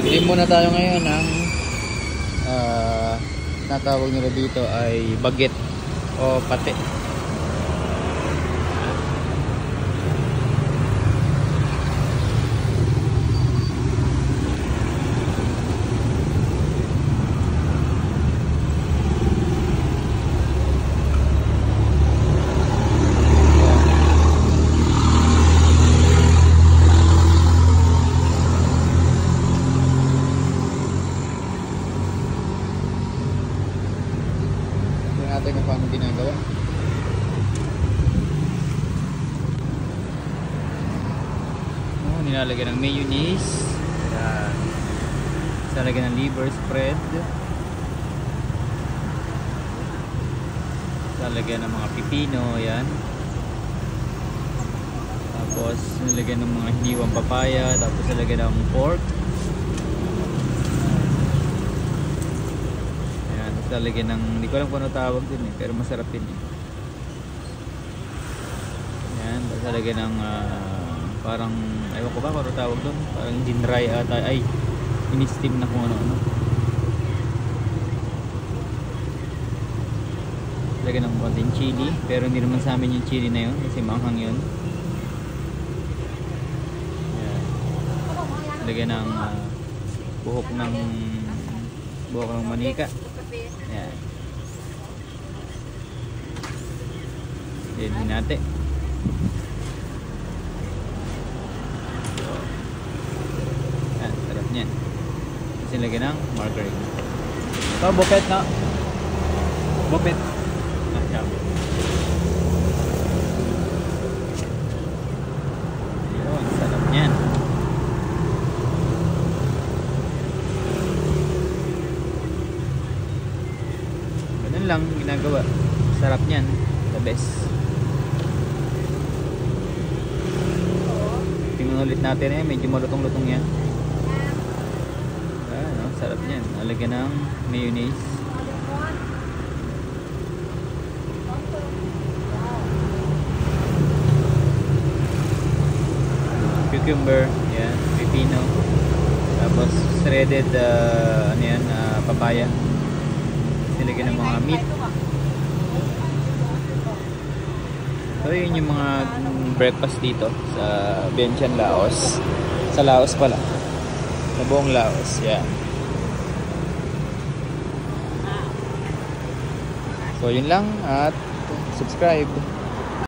Bili muna tayo ngayon ng natawag nila dito ay baget o pate. Natin kung paano ginagawa. Nilalagyan ng mayonnaise, nilalagyan ng liver spread, nilalagyan ng mga pipino, yan. Tapos nilalagyan ng mga hiniwang papaya, tapos nilalagyan ng pork. Lalagyan ng, hindi ko alam kung ano tawag din pero masarap din yan. Tapos lalagyan ng parang, ewan ko ba kung ano tawag doon, parang dinray ata, ay in-steam na kung ano-ano. Lalagyan ng konting chili, pero hindi naman sa amin yung chili na yun kasi maanghang yun. Yan. Lalagyan ng buhok ng manika. Yan. Din natin. So, yan, sarap niyan. Kasi lagyan ng margarine. Ito, bupet na. Bupet. Yan. Yun, sarap niyan. Lang ginagawa, sarap niyan, the best. Tingnan ulit natin medyo malutong-lutong yan. No? Sarap niyan. Alagyan ng mayonnaise, cucumber, yan, pipino, tapos shredded ano yan, papaya. Nilagyan ng mga meat. So yun yung mga breakfast dito sa Vientiane, Laos. Sa Laos pala, sa buong Laos. Yan. So yun lang, at subscribe.